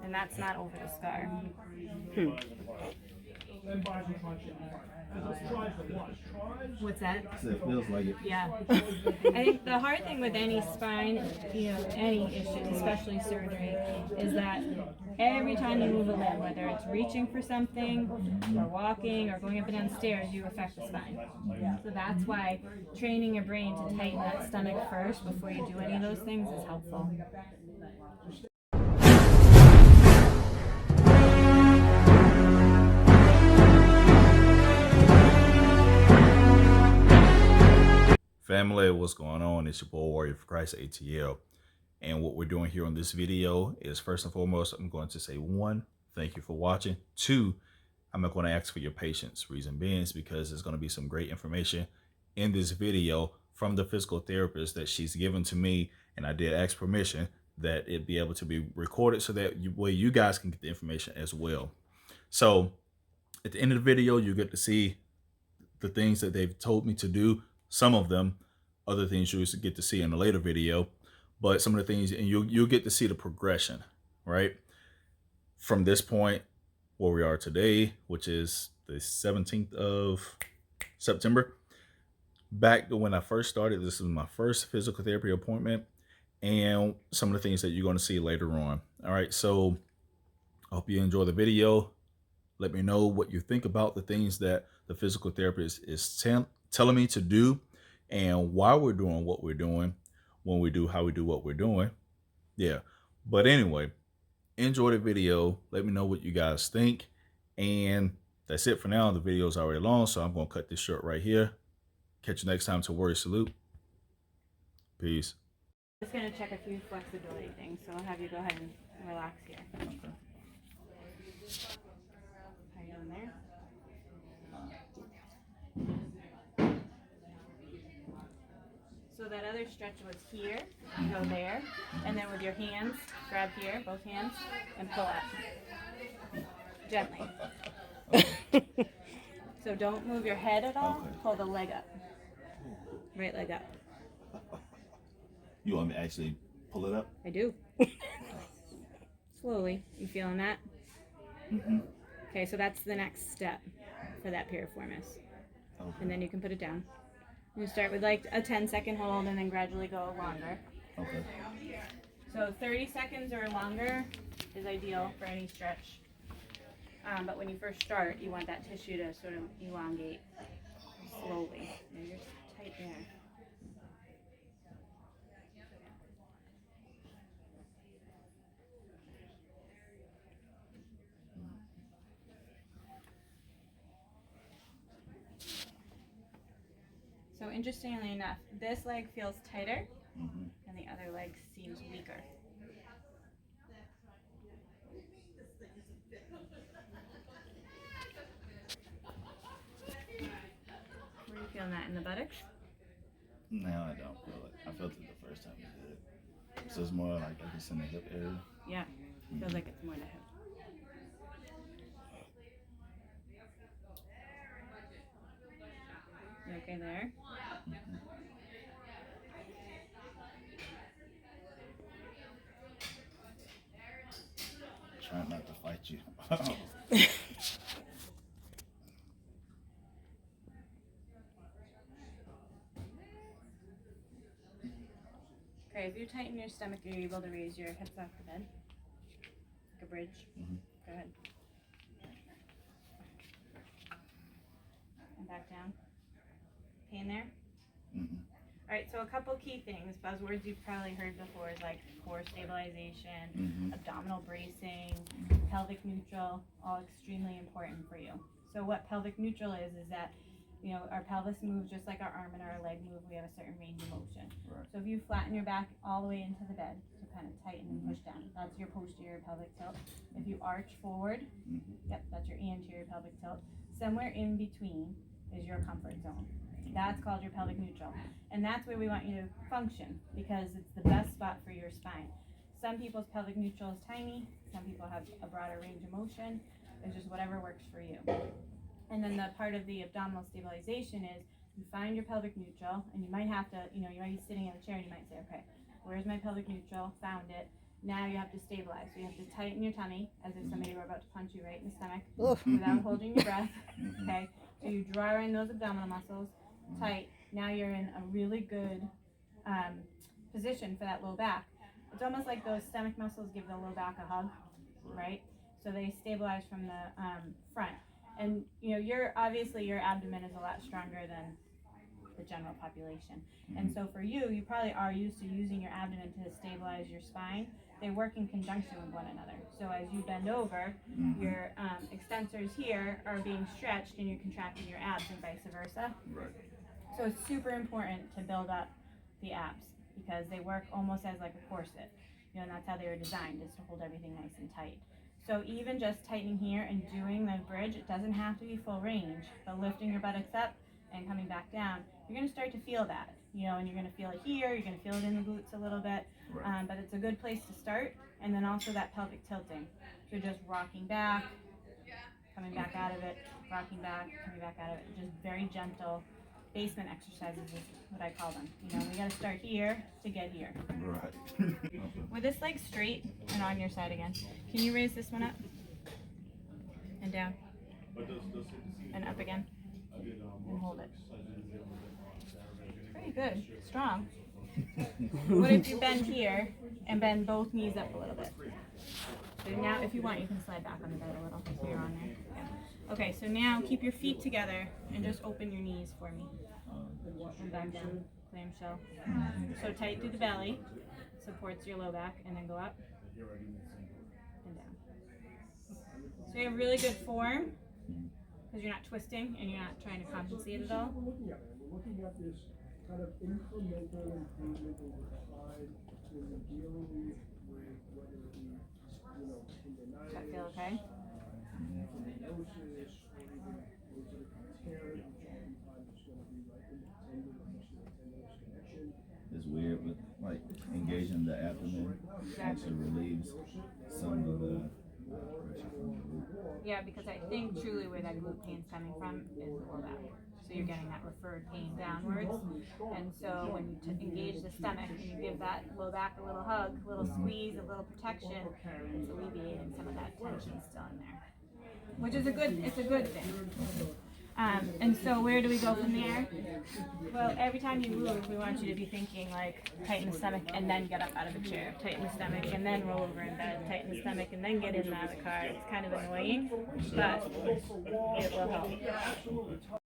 And that's not over the scar. What's that? It feels like it. Yeah. I think the hard thing with any spine, any issues, especially surgery, is that every time you move a limb, whether it's reaching for something or walking or going up and down stairs, you affect the spine. So that's why training your brain to tighten that stomach first before you do any of those things is helpful. Family, what's going on? It's your boy Warrior for Christ ATL. And what we're doing here on this video is, first and foremost, I'm going to say one, thank you for watching. Two, I'm not going to ask for your patience. Reason being is because there's going to be some great information in this video from the physical therapist that she's given to me. And I did ask permission that it be able to be recorded so that you guys can get the information as well. So at the end of the video, you get to see the things that they've told me to do. Some of them, other things you get to see in a later video, but some of the things, and you'll get to see the progression, right? From this point where we are today, which is the 17th of September, back to when I first started. This is my first physical therapy appointment, and some of the things that you're going to see later on. All right, so I hope you enjoy the video. Let me know what you think about the things that the physical therapist is telling me to do, and why we're doing what we're doing, when we do how we do what we're doing. Yeah. But anyway, enjoy the video. Let me know what you guys think. And that's it for now. The video is already long, so I'm going to cut this short right here. Catch you next time to Warrior Salute. Peace. I'm just going to check a few flexibility things, so I'll have you go ahead and relax here. Okay. How you doing there? So that other stretch was here, go there, and then with your hands, grab here, both hands, and pull up. Gently. So don't move your head at all, pull the leg up. Right leg up. You want me to actually pull it up? I do. Slowly. You feeling that? Mm-hmm. Okay, so that's the next step for that piriformis. Okay. And then you can put it down. You start with like a 10-second hold and then gradually go longer. Okay. So 30 seconds or longer is ideal for any stretch. But when you first start, you want that tissue to sort of elongate slowly. And you're tight there. So interestingly enough, this leg feels tighter, and the other leg seems weaker. Where are you feeling that, in the buttocks? No, I don't feel it. I felt it the first time you did it. So it's more like I guess in the hip area. Yeah, feels like it's more the hip. You okay there? Trying not to fight you. Okay, if you tighten your stomach, you're able to raise your hips off the bed. Like a bridge. Go ahead. And back down. Pain there? Alright, so a couple key things, buzzwords you've probably heard before is like core stabilization, abdominal bracing, pelvic neutral, all extremely important for you. So what pelvic neutral is that, you know, our pelvis moves just like our arm and our leg move. We have a certain range of motion. Right. So if you flatten your back all the way into the bed, so kind of tighten and push down, that's your posterior pelvic tilt. If you arch forward, yep, that's your anterior pelvic tilt. Somewhere in between is your comfort zone. That's called your pelvic neutral. And that's where we want you to function, because it's the best spot for your spine. Some people's pelvic neutral is tiny, some people have a broader range of motion. It's just whatever works for you. And then the part of the abdominal stabilization is you find your pelvic neutral, and you might have to, you know, you might be sitting in a chair and you might say, okay, where's my pelvic neutral? Found it. Now you have to stabilize. So you have to tighten your tummy as if somebody were about to punch you right in the stomach Ugh. without holding your breath. Okay, so you draw in those abdominal muscles tight. Now you're in a really good position for that low back. It's almost like those stomach muscles give the low back a hug, right? So they stabilize from the front. And you know, your abdomen is a lot stronger than the general population. And so for you, you probably are used to using your abdomen to stabilize your spine. They work in conjunction with one another. So as you bend over, your extensors here are being stretched and you're contracting your abs and vice versa. Right. So it's super important to build up the abs because they work almost as like a corset. You know, and that's how they were designed, is to hold everything nice and tight. So even just tightening here and doing the bridge, it doesn't have to be full range, but lifting your buttocks up and coming back down, you're gonna start to feel that, you know, and you're gonna feel it here, you're gonna feel it in the glutes a little bit, Right. but it's a good place to start. And then also that pelvic tilting. So just rocking back, coming back out of it, rocking back, coming back out of it, just very gentle basement exercises is what I call them. You know, we gotta start here to get here. Right. With this leg straight and on your side again, can you raise this one up? And down. And up again. And hold it. Pretty good. Strong. What if you bend here and bend both knees up a little bit? So now, if you want, you can slide back on the bed a little so you're on there. Yeah. Okay, so now keep your feet together and just open your knees for me. And back down. Clamshell. So tight through the belly. Supports your low back, and then go up and down. So you have really good form because you're not twisting and you're not trying to compensate at all. We're looking at this kind of incremental improvement over time when we're dealing with whether it be, you know, Does that feel okay? tendinosis, or even those that are tearing, which oftentimes is going to be right in the tendon, next to the tendinous connection. It's weird, but like engaging the abdomen actually relieves some of the pressure from the glute. Yeah, because I think truly where that glute pain's coming from is the low back. So you're getting that referred pain downwards. And so when you engage the stomach and you give that low back a little hug, a little squeeze, a little protection, it's alleviating some of that tension still in there. Which is it's a good thing. And so where do we go from there? Well, every time you move, we want you to be thinking like, tighten the stomach and then get up out of the chair. Tighten the stomach and then roll over in bed. Tighten the stomach and then get in and out of the car. It's kind of annoying, but it will help.